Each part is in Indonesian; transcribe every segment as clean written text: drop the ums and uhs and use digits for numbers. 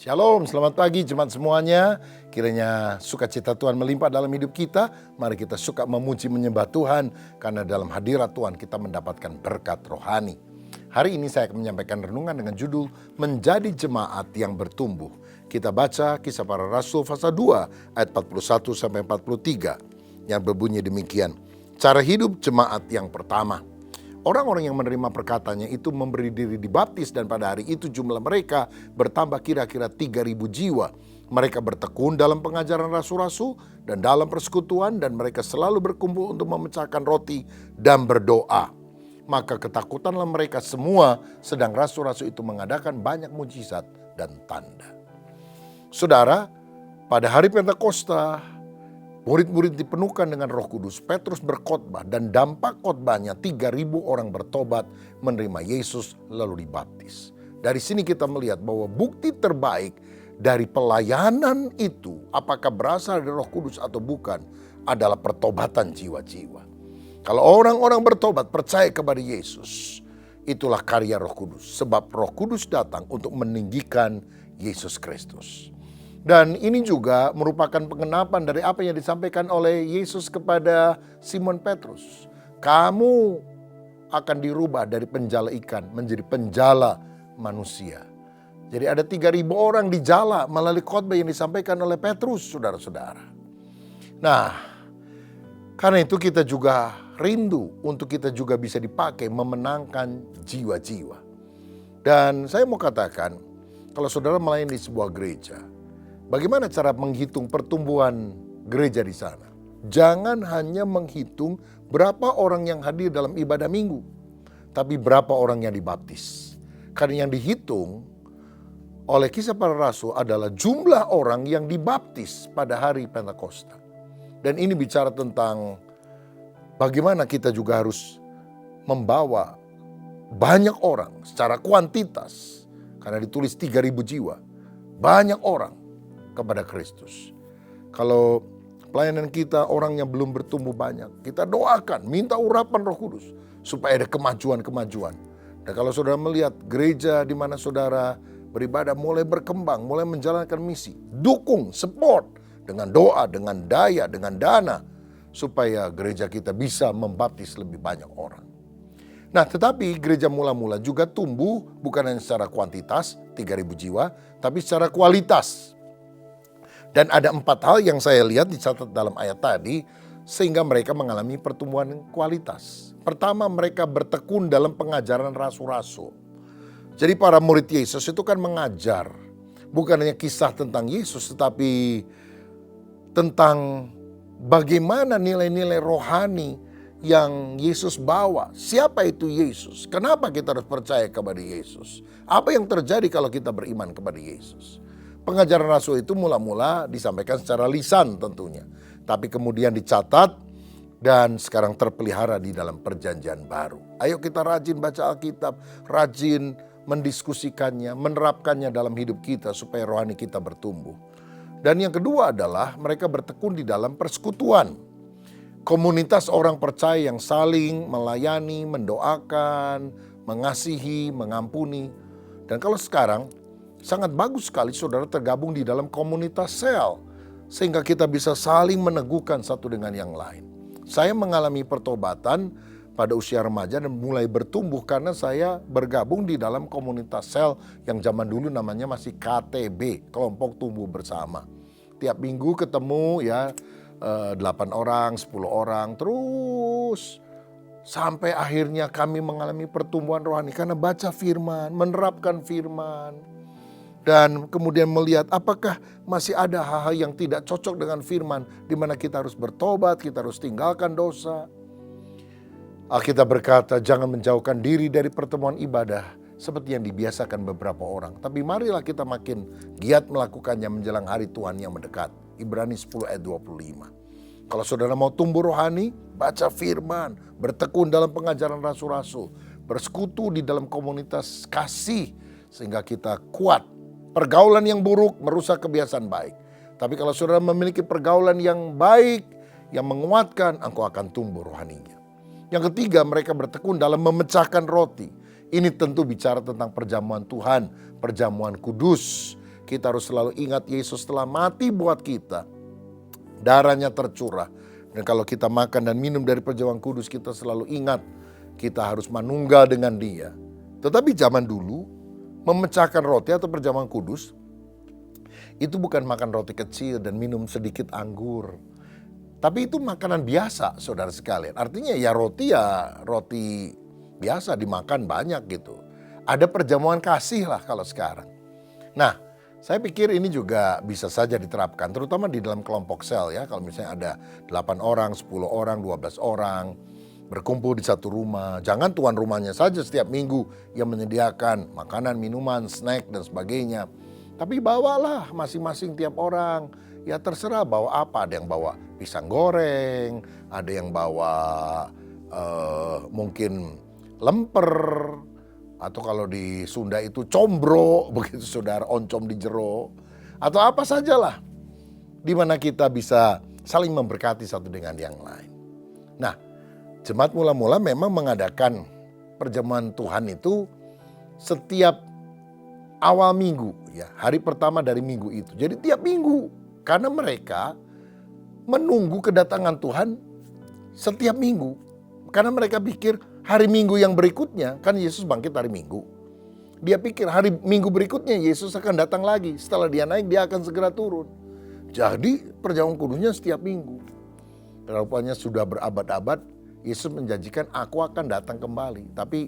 Shalom, selamat pagi jemaat semuanya. Kiranya sukacita Tuhan melimpah dalam hidup kita. Mari kita suka memuji menyembah Tuhan, karena dalam hadirat Tuhan kita mendapatkan berkat rohani. Hari ini saya akan menyampaikan renungan dengan judul Menjadi Jemaat yang Bertumbuh. Kita baca Kisah Para Rasul pasal 2 ayat 41 sampai 43 yang berbunyi demikian. Cara hidup jemaat yang pertama. Orang-orang yang menerima perkataannya itu memberi diri dibaptis, dan pada hari itu jumlah mereka bertambah kira-kira 3.000 jiwa. Mereka bertekun dalam pengajaran rasul-rasul dan dalam persekutuan, dan mereka selalu berkumpul untuk memecahkan roti dan berdoa. Maka ketakutanlah mereka semua, sedang rasul-rasul itu mengadakan banyak mujizat dan tanda. Saudara, pada hari Pentakosta, murid-murid dipenuhkan dengan Roh Kudus. Petrus berkhotbah dan dampak khotbahnya 3.000 orang bertobat, menerima Yesus lalu dibaptis. Dari sini kita melihat bahwa bukti terbaik dari pelayanan itu, apakah berasal dari Roh Kudus atau bukan, adalah pertobatan jiwa-jiwa. Kalau orang-orang bertobat percaya kepada Yesus, itulah karya Roh Kudus. Sebab Roh Kudus datang untuk meninggikan Yesus Kristus. Dan ini juga merupakan pengenapan dari apa yang disampaikan oleh Yesus kepada Simon Petrus. Kamu akan dirubah dari penjala ikan menjadi penjala manusia. Jadi ada 3.000 orang dijala melalui khotbah yang disampaikan oleh Petrus, saudara-saudara. Nah, karena itu kita juga rindu untuk kita juga bisa dipakai memenangkan jiwa-jiwa. Dan saya mau katakan, kalau saudara melayani di sebuah gereja, bagaimana cara menghitung pertumbuhan gereja di sana? Jangan hanya menghitung berapa orang yang hadir dalam ibadah minggu, tapi berapa orang yang dibaptis. Karena yang dihitung oleh Kisah Para Rasul adalah jumlah orang yang dibaptis pada hari Pentakosta. Dan ini bicara tentang bagaimana kita juga harus membawa banyak orang secara kuantitas. Karena ditulis 3.000 jiwa, banyak orang kepada Kristus. Kalau pelayanan kita orang yang belum bertumbuh banyak, kita doakan, minta urapan Roh Kudus supaya ada kemajuan-kemajuan. Dan kalau saudara melihat gereja di mana saudara beribadah mulai berkembang, mulai menjalankan misi, dukung, support dengan doa, dengan daya, dengan dana, supaya gereja kita bisa membaptis lebih banyak orang. Nah, tetapi gereja mula-mula juga tumbuh bukan hanya secara kuantitas 3.000 jiwa, tapi secara kualitas. Dan ada 4 hal yang saya lihat dicatat dalam ayat tadi, sehingga mereka mengalami pertumbuhan kualitas. Pertama, mereka bertekun dalam pengajaran rasul-rasul. Jadi para murid Yesus itu kan mengajar, bukan hanya kisah tentang Yesus, tetapi tentang bagaimana nilai-nilai rohani yang Yesus bawa. Siapa itu Yesus? Kenapa kita harus percaya kepada Yesus? Apa yang terjadi kalau kita beriman kepada Yesus? Pengajaran rasul itu mula-mula disampaikan secara lisan tentunya, tapi kemudian dicatat dan sekarang terpelihara di dalam perjanjian baru. Ayo kita rajin baca Alkitab, rajin mendiskusikannya, menerapkannya dalam hidup kita supaya rohani kita bertumbuh. Dan yang kedua adalah mereka bertekun di dalam persekutuan. Komunitas orang percaya yang saling melayani, mendoakan, mengasihi, mengampuni. Dan kalau sekarang sangat bagus sekali saudara tergabung di dalam komunitas sel, sehingga kita bisa saling meneguhkan satu dengan yang lain. Saya mengalami pertobatan pada usia remaja dan mulai bertumbuh karena saya bergabung di dalam komunitas sel yang zaman dulu namanya masih KTB, kelompok tumbuh bersama. Tiap minggu ketemu ya 8 orang, 10 orang, terus sampai akhirnya kami mengalami pertumbuhan rohani karena baca firman, menerapkan firman. Dan kemudian melihat apakah masih ada hal-hal yang tidak cocok dengan firman, di mana kita harus bertobat, kita harus tinggalkan dosa. Alkitab berkata, jangan menjauhkan diri dari pertemuan ibadah seperti yang dibiasakan beberapa orang. Tapi marilah kita makin giat melakukannya menjelang hari Tuhan yang mendekat. Ibrani 10 ayat 25. Kalau saudara mau tumbuh rohani, baca firman, bertekun dalam pengajaran rasul-rasul, bersekutu di dalam komunitas kasih, sehingga kita kuat. Pergaulan yang buruk merusak kebiasaan baik. Tapi kalau saudara memiliki pergaulan yang baik, yang menguatkan, engkau akan tumbuh rohaninya. Yang ketiga, mereka bertekun dalam memecahkan roti. Ini tentu bicara tentang perjamuan Tuhan, perjamuan kudus. Kita harus selalu ingat Yesus telah mati buat kita. Darahnya tercurah. Dan kalau kita makan dan minum dari perjamuan kudus, kita selalu ingat kita harus manunggal dengan Dia. Tetapi zaman dulu, memecahkan roti atau perjamuan kudus, itu bukan makan roti kecil dan minum sedikit anggur. Tapi itu makanan biasa, saudara sekalian. Artinya ya roti biasa dimakan banyak gitu. Ada perjamuan kasih lah kalau sekarang. Nah, saya pikir ini juga bisa saja diterapkan, terutama di dalam kelompok sel ya. Kalau misalnya ada 8 orang, 10 orang, 12 orang berkumpul di satu rumah. Jangan tuan rumahnya saja setiap minggu yang menyediakan makanan, minuman, snack dan sebagainya. Tapi bawalah masing-masing tiap orang. Ya terserah bawa apa, ada yang bawa pisang goreng, ada yang bawa mungkin lemper, atau kalau di Sunda itu combro, begitu saudara, oncom di jero, atau apa sajalah, di mana kita bisa saling memberkati satu dengan yang lain. Nah, jemaat mula-mula memang mengadakan perjamuan Tuhan itu setiap awal minggu, ya, hari pertama dari minggu itu. Jadi tiap minggu, karena mereka menunggu kedatangan Tuhan setiap minggu. Karena mereka pikir hari Minggu yang berikutnya, kan Yesus bangkit hari Minggu. Dia pikir hari Minggu berikutnya Yesus akan datang lagi. Setelah dia naik, dia akan segera turun. Jadi perjamuan kudusnya setiap minggu. Rupanya sudah berabad-abad, Yesus menjanjikan aku akan datang kembali. Tapi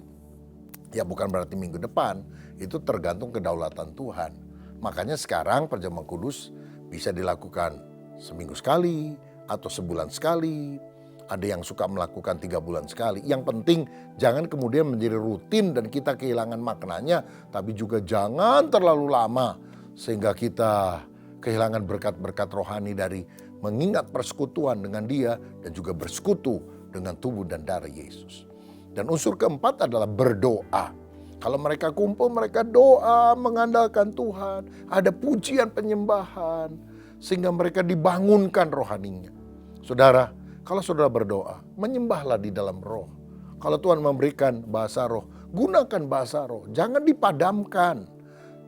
ya bukan berarti minggu depan, itu tergantung kedaulatan Tuhan. Makanya sekarang perjamuan kudus bisa dilakukan seminggu sekali atau sebulan sekali. Ada yang suka melakukan 3 bulan sekali. Yang penting jangan kemudian menjadi rutin dan kita kehilangan maknanya. Tapi juga jangan terlalu lama sehingga kita kehilangan berkat-berkat rohani dari mengingat persekutuan dengan Dia dan juga bersekutu dengan tubuh dan darah Yesus. Dan unsur keempat adalah berdoa. Kalau mereka kumpul, mereka doa mengandalkan Tuhan. Ada pujian penyembahan sehingga mereka dibangunkan rohaninya. Saudara, kalau saudara berdoa, menyembahlah di dalam roh. Kalau Tuhan memberikan bahasa roh, gunakan bahasa roh. Jangan dipadamkan.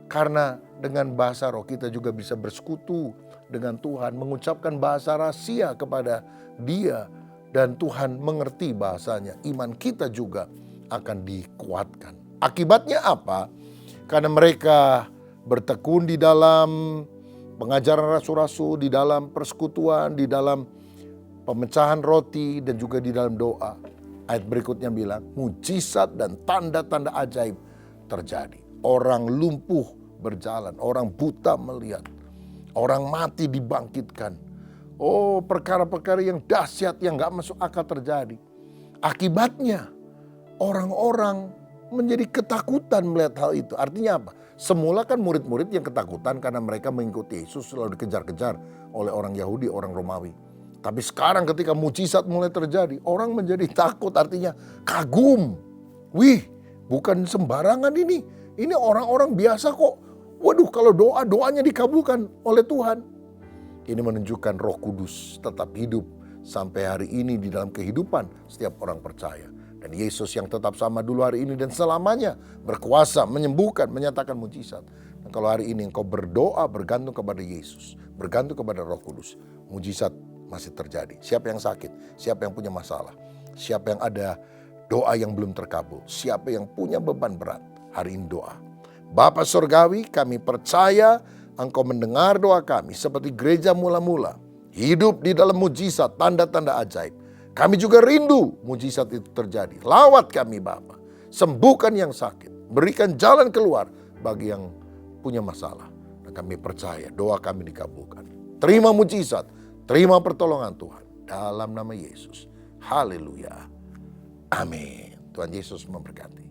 Karena dengan bahasa roh kita juga bisa bersekutu dengan Tuhan. Mengucapkan bahasa rahasia kepada Dia. Dan Tuhan mengerti bahasanya. Iman kita juga akan dikuatkan. Akibatnya apa? Karena mereka bertekun di dalam pengajaran rasul-rasul, di dalam persekutuan, di dalam pemecahan roti dan juga di dalam doa. Ayat berikutnya bilang, mujizat dan tanda-tanda ajaib terjadi. Orang lumpuh berjalan, orang buta melihat, orang mati dibangkitkan. Oh, perkara-perkara yang dahsyat yang gak masuk akal terjadi. Akibatnya orang-orang menjadi ketakutan melihat hal itu. Artinya apa? Semula kan murid-murid yang ketakutan karena mereka mengikuti Yesus selalu dikejar-kejar oleh orang Yahudi, orang Romawi. Tapi sekarang ketika mujizat mulai terjadi, orang menjadi takut, artinya kagum. Wih, bukan sembarangan ini. Ini orang-orang biasa kok. Waduh, kalau doanya dikabulkan oleh Tuhan. Ini menunjukkan Roh Kudus tetap hidup sampai hari ini di dalam kehidupan setiap orang percaya. Dan Yesus yang tetap sama dulu hari ini dan selamanya berkuasa menyembuhkan, menyatakan mujizat. Dan kalau hari ini engkau berdoa bergantung kepada Yesus, bergantung kepada Roh Kudus, mujizat masih terjadi. Siapa yang sakit, siapa yang punya masalah, siapa yang ada doa yang belum terkabul, siapa yang punya beban berat, hari ini doa. Bapa Surgawi, kami percaya Engkau mendengar doa kami seperti gereja mula-mula. Hidup di dalam mujizat, tanda-tanda ajaib. Kami juga rindu mujizat itu terjadi. Lawat kami Bapa, sembuhkan yang sakit, berikan jalan keluar bagi yang punya masalah. Dan kami percaya doa kami dikabulkan. Terima mujizat, terima pertolongan Tuhan. Dalam nama Yesus. Haleluya. Amin. Tuhan Yesus memberkati.